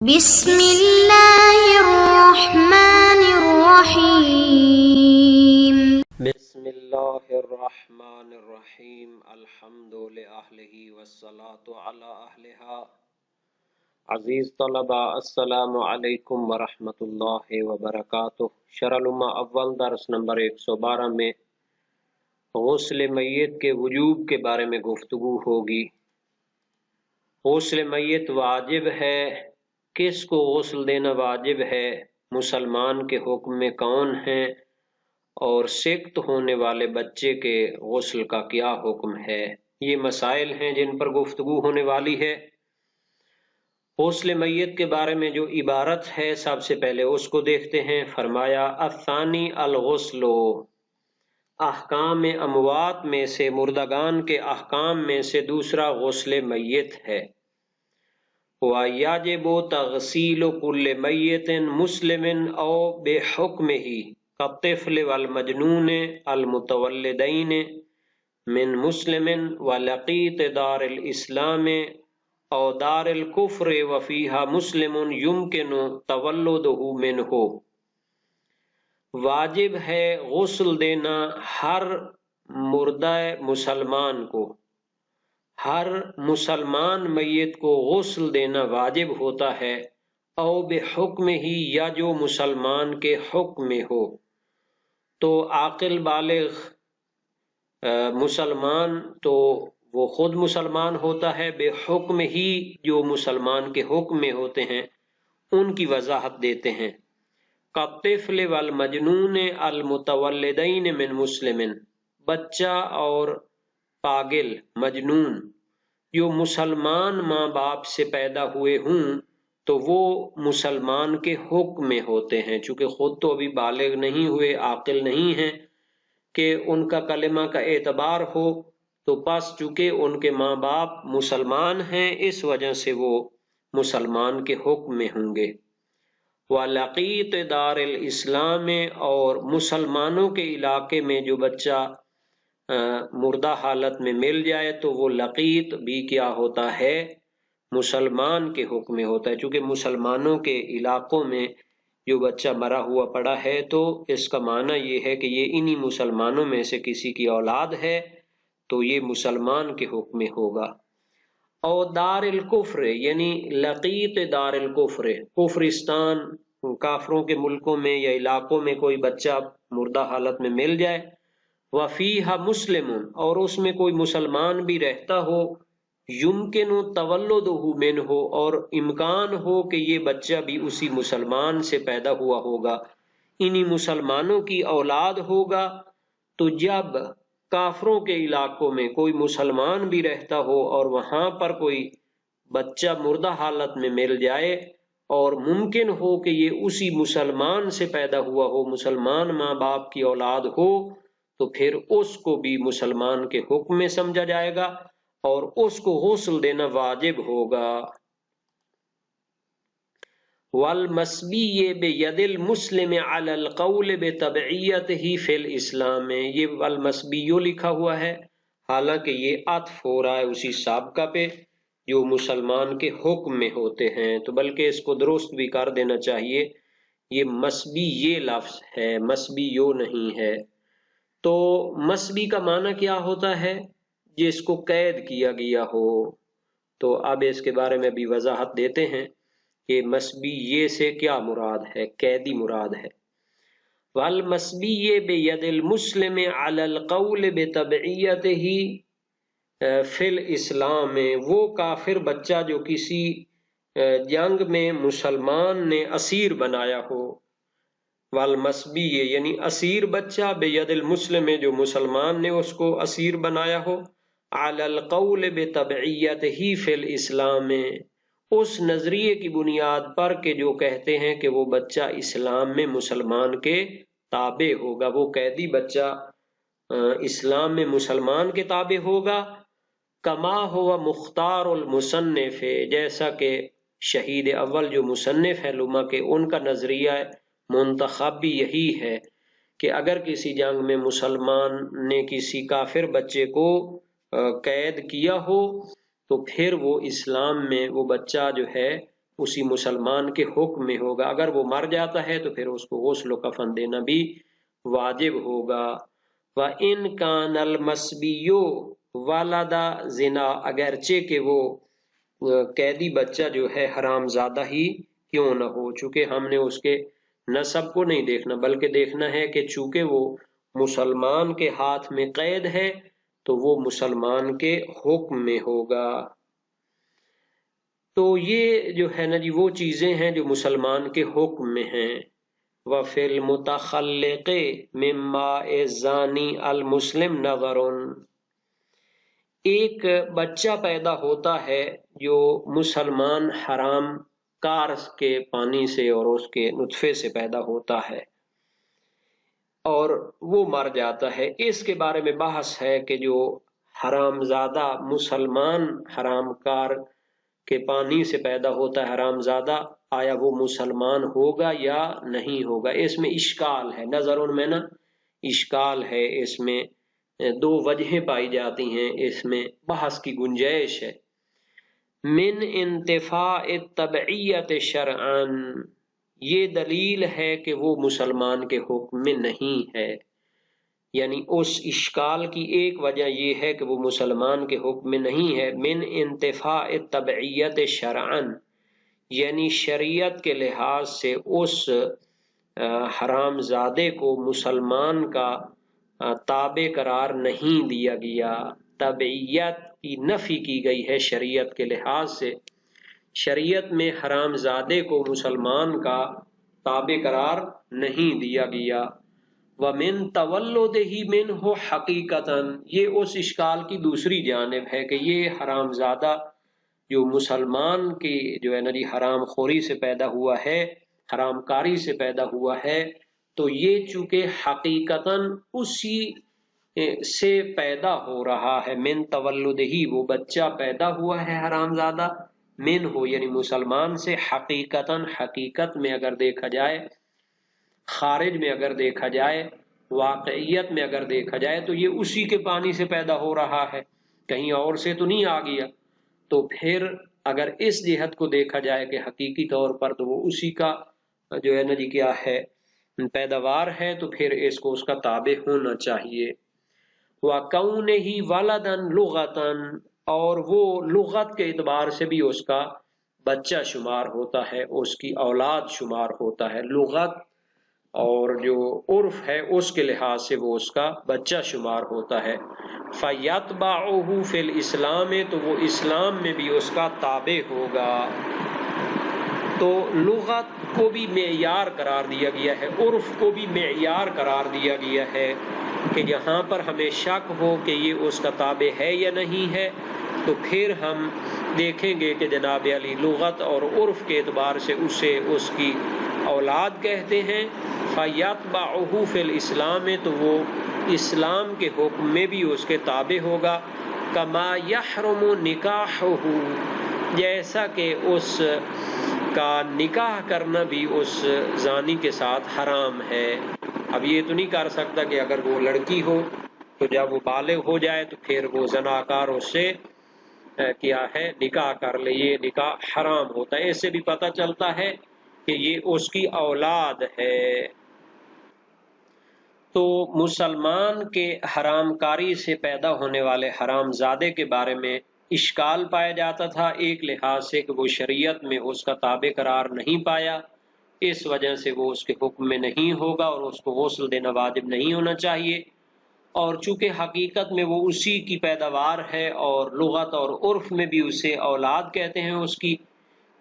بسم اللہ الرحمن الرحیم بسم اللہ الرحمن الرحیم الحمد لأہلہ والصلاة علی اہلہا۔ عزیز طلبہ السلام علیکم ورحمۃ اللہ وبرکاتہ۔ شرح الامہ اول درس نمبر 112 میں غسل میت کے وجوب کے بارے میں گفتگو ہوگی۔ غسل میت واجب ہے، کس کو غسل دینا واجب ہے، مسلمان کے حکم میں کون ہیں، اور سکت ہونے والے بچے کے غسل کا کیا حکم ہے، یہ مسائل ہیں جن پر گفتگو ہونے والی ہے۔ غسل میت کے بارے میں جو عبارت ہے سب سے پہلے اس کو دیکھتے ہیں۔ فرمایا الثانی الغسل، احکام اموات میں سے، مردگان کے احکام میں سے دوسرا غسل میت ہے۔ وَيَجِبُ تَغْسِيلُ كُلِّ مَيِّتٍ مُسْلِمٍ أَوْ بِحُكْمِهِ كَالطِّفْلِ وَالْمَجْنُونِ الْمُتَوَلِّدَيْنِ مِنْ مُسْلِمٍ وَلَقِيطِ دَارِ الْإِسْلَامِ أَوْ دَارِ الْكُفْرِ وَفِيهَا مُسْلِمٌ يُمْكِنُ تَوَلُّدُهُ مِنْهُ۔ واجب ہے غسل دینا ہر مردہ مسلمان کو، ہر مسلمان میت کو غسل دینا واجب ہوتا ہے، او بحکم ہی، یا جو مسلمان کے حکم میں ہو۔ تو عاقل بالغ مسلمان تو وہ خود مسلمان ہوتا ہے، بے حکم ہی جو مسلمان کے حکم میں ہوتے ہیں ان کی وضاحت دیتے ہیں۔ کالطفل والمجنون المتولدین من مسلم، بچہ اور پاگل مجنون جو مسلمان ماں باپ سے پیدا ہوئے ہوں تو وہ مسلمان کے حکم میں ہوتے ہیں، چونکہ خود تو ابھی بالغ نہیں ہوئے، عاقل نہیں ہیں کہ ان کا کلمہ کا اعتبار ہو، تو پس چونکہ ان کے ماں باپ مسلمان ہیں اس وجہ سے وہ مسلمان کے حکم میں ہوں گے۔ وَلَقِيطِ دَارِ الْإِسْلَامِ، اور مسلمانوں کے علاقے میں جو بچہ مردہ حالت میں مل جائے تو وہ لقیط بھی کیا ہوتا ہے، مسلمان کے حکم میں ہوتا ہے۔ چونکہ مسلمانوں کے علاقوں میں جو بچہ مرا ہوا پڑا ہے تو اس کا معنی یہ ہے کہ یہ انہی مسلمانوں میں سے کسی کی اولاد ہے تو یہ مسلمان کے حکم میں ہوگا۔ او دار الکفر، یعنی لقیط دار الکفر، کفرستان، کافروں کے ملکوں میں یا علاقوں میں کوئی بچہ مردہ حالت میں مل جائے، وفیہا مسلم، اور اس میں کوئی مسلمان بھی رہتا ہو، یمکن تولدہ منہ، اور امکان ہو کہ یہ بچہ بھی اسی مسلمان سے پیدا ہوا ہوگا، انہی مسلمانوں کی اولاد ہوگا۔ تو جب کافروں کے علاقوں میں کوئی مسلمان بھی رہتا ہو اور وہاں پر کوئی بچہ مردہ حالت میں مل جائے اور ممکن ہو کہ یہ اسی مسلمان سے پیدا ہوا ہو، مسلمان ماں باپ کی اولاد ہو، تو پھر اس کو بھی مسلمان کے حکم میں سمجھا جائے گا اور اس کو غسل دینا واجب ہوگا۔ والمسبی بید المسلم علی القول بتبعیتہ فی الاسلام، یہ والمسبی لکھا ہوا ہے حالانکہ یہ عطف ہو رہا ہے اسی سابقہ پہ جو مسلمان کے حکم میں ہوتے ہیں، تو بلکہ اس کو درست بھی کر دینا چاہیے، یہ مسبی یہ لفظ ہے، مسبی یو نہیں ہے۔ تو مسبی کا معنی کیا ہوتا ہے؟ جس کو قید کیا گیا ہو۔ تو اب اس کے بارے میں بھی وضاحت دیتے ہیں کہ مسبی یہ سے کیا مراد ہے، قیدی مراد ہے۔ والمسبی بید المسلم علی القول بتبعیتہ فی الاسلام، وہ کافر بچہ جو کسی جنگ میں مسلمان نے اسیر بنایا ہو، والمسبی یعنی اسیر بچہ، بید المسلم جو مسلمان نے اس کو اسیر بنایا ہو، علی القول بتبعیتہ فی الاسلام، اس نظریے کی بنیاد پر کہ جو کہتے ہیں کہ وہ بچہ اسلام میں مسلمان کے تابع ہوگا، وہ قیدی بچہ اسلام میں مسلمان کے تابع ہوگا۔ کما ہوا مختار المصنف، جیسا کہ شہید اول جو مصنف ہے لما کے ان کا نظریہ منتخب بھی یہی ہے کہ اگر کسی جنگ میں مسلمان نے کسی کافر بچے کو قید کیا ہو تو پھر وہ اسلام میں وہ بچہ جو ہے اسی مسلمان کے حکم میں ہوگا. اگر وہ مر جاتا ہے تو پھر اس کو غسل و کفن دینا بھی واجب ہوگا. وَإِنْ كَانَ الْمَسْبِيُّ وَلَدَ زِنَا، اگرچہ کہ وہ قیدی بچہ جو ہے حرام زادہ ہی کیوں نہ ہو، چونکہ ہم نے اس کے نسب کو نہیں دیکھنا بلکہ دیکھنا ہے کہ چونکہ وہ مسلمان کے ہاتھ میں قید ہے تو وہ مسلمان کے حکم میں ہوگا. تو یہ جو ہے نا جی وہ چیزیں ہیں جو مسلمان کے حکم میں ہیں. وَفِي الْمُتَخَلِّقِ مِمَّا الزَّانِي الْمُسْلِمْ نَظَرٌ، ایک بچہ پیدا ہوتا ہے جو مسلمان حرام کار کے پانی سے اور اس کے نطفے سے پیدا ہوتا ہے اور وہ مر جاتا ہے. اس کے بارے میں بحث ہے کہ جو حرام زادہ مسلمان حرام کار کے پانی سے پیدا ہوتا ہے حرام زادہ، آیا وہ مسلمان ہوگا یا نہیں ہوگا. اس میں اشکال ہے، نظروں میں نا اشکال ہے، اس میں دو وجہیں پائی جاتی ہیں، اس میں بحث کی گنجائش ہے. من انتفاء التبعیت شرعاً، یہ دلیل ہے کہ وہ مسلمان کے حکم میں نہیں ہے. یعنی اس اشکال کی ایک وجہ یہ ہے کہ وہ مسلمان کے حکم میں نہیں ہے. من انتفاء التبعیت شرعاً، یعنی شریعت کے لحاظ سے اس حرام زادے کو مسلمان کا تابع قرار نہیں دیا گیا. تبعیت کی نفی کی گئی ہے شریعت کے لحاظ سے. شریعت میں حرام زادے کو مسلمان کا تابع قرار نہیں دیا گیا. وَمِن تَوَلُّدِهِ مِنْهُ حَقِيقَةً، یہ اس اشکال کی دوسری جانب ہے کہ یہ حرام زادہ جو مسلمان کی جو ہے نا جی حرام خوری سے پیدا ہوا ہے، حرام کاری سے پیدا ہوا ہے، تو یہ چونکہ حقیقتاً اسی سے پیدا ہو رہا ہے. من تولدہی، وہ بچہ پیدا ہوا ہے حرام زادہ، من ہو یعنی مسلمان سے، حقیقتاً حقیقت میں اگر دیکھا جائے، خارج میں اگر دیکھا جائے، واقعیت میں اگر دیکھا جائے تو یہ اسی کے پانی سے پیدا ہو رہا ہے، کہیں اور سے تو نہیں آ گیا. تو پھر اگر اس جہت کو دیکھا جائے کہ حقیقی طور پر تو وہ اسی کا جو ہے نا جی کیا ہے پیداوار ہے، تو پھر اس کو اس کا تابع ہونا چاہیے. وَكَوْنِهِ وَلَدًا لُغَةً، اور وہ لغت کے اعتبار سے بھی اس کا بچہ شمار ہوتا ہے، اس کی اولاد شمار ہوتا ہے. لغت اور جو عرف ہے اس کے لحاظ سے وہ اس کا بچہ شمار ہوتا ہے. فَيَتْبَعُهُ فِي الْإِسْلَامِ، تو وہ اسلام میں بھی اس کا تابع ہوگا. تو لغت کو بھی معیار قرار دیا گیا ہے، عرف کو بھی معیار قرار دیا گیا ہے کہ یہاں پر ہمیں شک ہو کہ یہ اس کا تابع ہے یا نہیں ہے، تو پھر ہم دیکھیں گے کہ جناب علی لغت اور عرف کے اعتبار سے اسے اس کی اولاد کہتے ہیں. فَيَتْبَعُهُ فِي الْإِسْلَامِ، تو وہ اسلام کے حکم میں بھی اس کے تابع ہوگا. كَمَا يَحْرُمُ نِكَاحُهُ، جیسا کہ اس کا نکاح کرنا بھی اس زانی کے ساتھ حرام ہے. اب یہ تو نہیں کر سکتا کہ اگر وہ لڑکی ہو تو جب وہ بالغ ہو جائے تو پھر وہ زناکار اس سے کیا ہے نکاح کر لے، یہ نکاح حرام ہوتا ہے. اس سے بھی پتہ چلتا ہے کہ یہ اس کی اولاد ہے. تو مسلمان کے حرام کاری سے پیدا ہونے والے حرام زادے کے بارے میں اشکال پایا جاتا تھا، ایک لحاظ سے کہ وہ شریعت میں اس کا تابع قرار نہیں پایا، اس وجہ سے وہ اس کے حکم میں نہیں ہوگا اور اس کو غسل دینا واجب نہیں ہونا چاہیے. اور چونکہ حقیقت میں وہ اسی کی پیداوار ہے اور لغت اور عرف میں بھی اسے اولاد کہتے ہیں اس کی،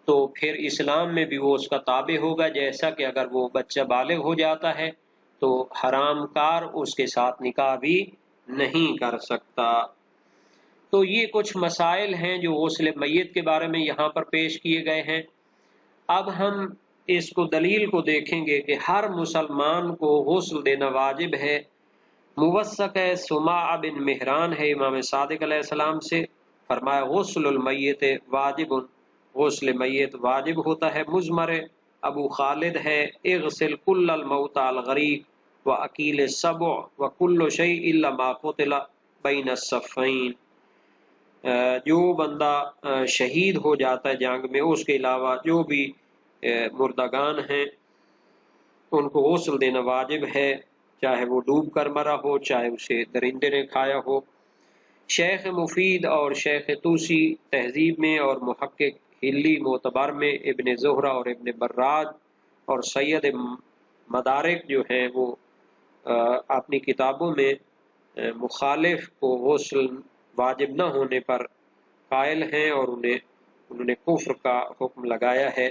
تو پھر اسلام میں بھی وہ اس کا تابع ہوگا. جیسا کہ اگر وہ بچہ بالغ ہو جاتا ہے تو حرام کار اس کے ساتھ نکاح بھی نہیں کر سکتا. تو یہ کچھ مسائل ہیں جو غسل میت کے بارے میں یہاں پر پیش کیے گئے ہیں. اب ہم اس کو دلیل کو دیکھیں گے کہ ہر مسلمان کو غسل دینا واجب ہے. موثق ہے، سماع بن مہران ہے امام صادق علیہ السلام سے، فرمایا غسل المیت واجب، غسل میت واجب ہوتا ہے. مزمر ابو خالد ہے، اغسل کل الموتى الغریق وأکیل السبع وکل شیء الا ما قتل بین الصفین. جو بندہ شہید ہو جاتا ہے جنگ میں، اس کے علاوہ جو بھی مردگان ہیں ان کو غسل دینا واجب ہے، چاہے وہ ڈوب کر مرا ہو، چاہے اسے درندے نے کھایا ہو۔ شیخ مفید اور شیخ توسی تہذیب میں اور محقق ہلی معتبر میں ابن زہرہ اور ابن براج اور سید مدارک جو ہیں وہ اپنی کتابوں میں مخالف کو غسل واجب نہ ہونے پر قائل ہیں، اور انہوں نے کفر کا حکم لگایا ہے،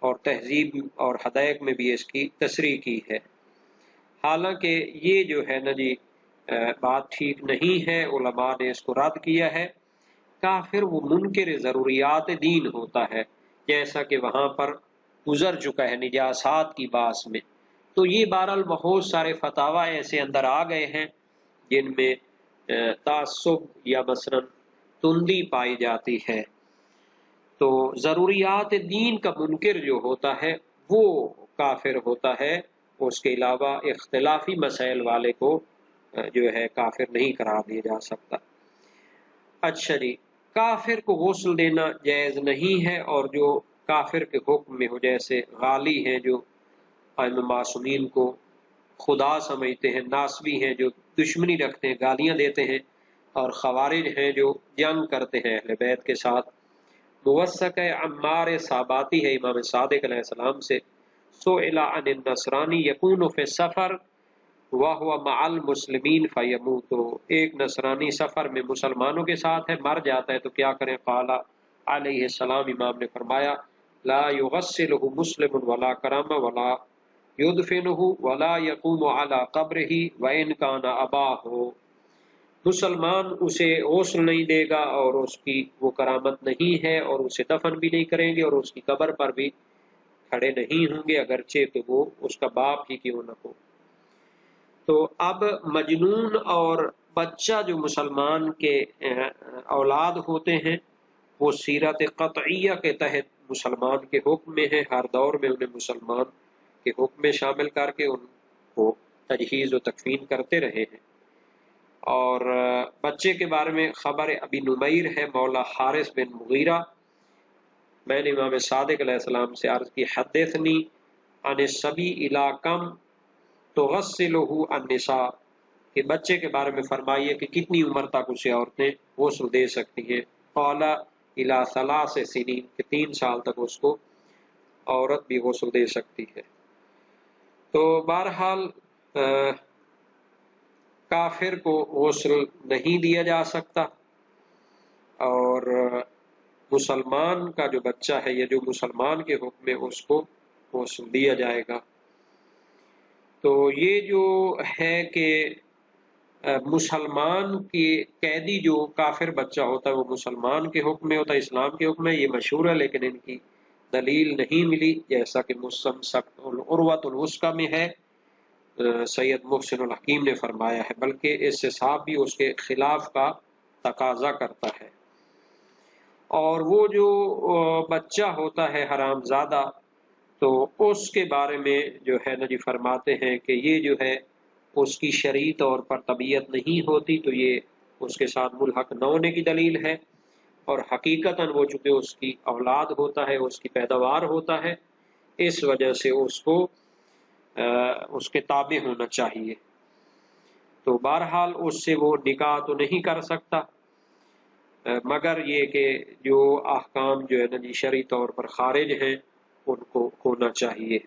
اور تہذیب اور حدائق میں بھی اس کی تصریح کی ہے۔ حالانکہ یہ جو ہے نا جی بات ٹھیک نہیں ہے، علماء نے اس کو رد کیا ہے۔ کافر وہ منکر ضروریات دین ہوتا ہے، جیسا کہ وہاں پر گزر چکا ہے نجاسات کی باس میں۔ تو یہ بہرحال بہت سارے فتاوی ایسے اندر آ گئے ہیں جن میں تعصب یا مثلا تندی پائی جاتی ہے۔ تو ضروریات دین کا منکر جو ہوتا ہے وہ کافر ہوتا ہے، اس کے علاوہ اختلافی مسائل والے کو جو ہے کافر نہیں قرار دیا جا سکتا۔ اچھا جی، کافر کو غسل دینا جائز نہیں ہے، اور جو کافر کے حکم میں ہو، جیسے غالی ہیں جو ائمہ معصومین کو خدا سمجھتے ہیں، ناسبی ہیں جو دشمنی رکھتے ہیں، گالیاں دیتے ہیں، اور خوارج ہیں جو جنگ کرتے ہیں اہل بیت کے ساتھ۔ موثق عمار صاباتی ہے امام صادق علیہ السلام سے، سئل عن النصرانی یکون فی السفر وَهُوَ مَعَ الْمُسْلِمِينَ فَيَمُوتُ، ایک نصرانی سفر میں مسلمانوں کے ساتھ ہے، مر جاتا ہے تو کیا کریں؟ قال علیہ السلام، امام نے فرمایا لا يغسلہ مسلم ولا کرم ولا يدفنہ ولا يقوم علی قبرہ وإن کان اباہ، مسلمان اسے غسل نہیں دے گا اور اس کی وہ کرامت نہیں ہے، اور اسے دفن بھی نہیں کریں گے، اور اس کی قبر پر بھی کھڑے نہیں ہوں گے اگرچہ کہ وہ اس کا باپ ہی کیوں نہ ہو۔ تو اب مجنون اور بچہ جو مسلمان کے اولاد ہوتے ہیں وہ سیرت قطعیہ کے تحت مسلمان کے حکم میں ہیں، ہر دور میں انہیں مسلمان کے حکم میں شامل کر کے ان کو تجہیز و تکفین کرتے رہے ہیں۔ اور بچے کے بارے میں خبر ابی نمیر ہے مولا حارث بن مغیرہ، میں نے امام صادق علیہ السلام سے عرض کی حدثنی عن الصبی الی کم تغسلہ النساء، کہ بچے کے بارے میں فرمائیے کہ کتنی عمر تک اسے عورتیں غسل دے سکتی ہیں؟ قال الی 3 سنین، کہ 3 سال تک اس کو عورت بھی غسل دے سکتی ہے۔ تو بہرحال کافر کو غسل نہیں دیا جا سکتا، اور مسلمان کا جو بچہ ہے یا جو مسلمان کے حکم میں اس کو غسل دیا جائے گا۔ تو یہ جو ہے کہ مسلمان کی قیدی جو کافر بچہ ہوتا ہے وہ مسلمان کے حکم میں ہوتا ہے، اسلام کے حکم میں، یہ مشہور ہے، لیکن ان کی دلیل نہیں ملی، جیسا کہ مستمسک العروۃ الوثقی میں ہے، سید محسن الحکیم نے فرمایا ہے، بلکہ اس سے صاحب بھی اس کے خلاف کا تقاضا کرتا ہے۔ اور وہ جو بچہ ہوتا ہے حرام زادہ، تو اس کے بارے میں جو ہے نا جی فرماتے ہیں کہ یہ جو ہے اس کی شرعی طور پر طبیعت نہیں ہوتی، تو یہ اس کے ساتھ ملحق نہ ہونے کی دلیل ہے، اور حقیقتاً وہ چونکہ اس کی اولاد ہوتا ہے، اس کی پیداوار ہوتا ہے، اس وجہ سے اس کو اس کے تابع ہونا چاہیے۔ تو بہرحال اس سے وہ نکاح تو نہیں کر سکتا، مگر یہ کہ جو احکام جو ہے نا جی شرعی طور پر خارج ہیں ان کو ہونا چاہیے،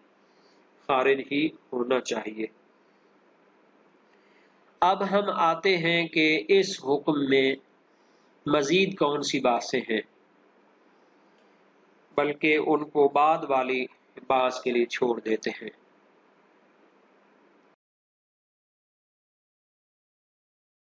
خارج ہی ہونا چاہیے۔ اب ہم آتے ہیں کہ اس حکم میں مزید کون سی باتیں ہیں، بلکہ ان کو بعد والی بحث کے لیے چھوڑ دیتے ہیں۔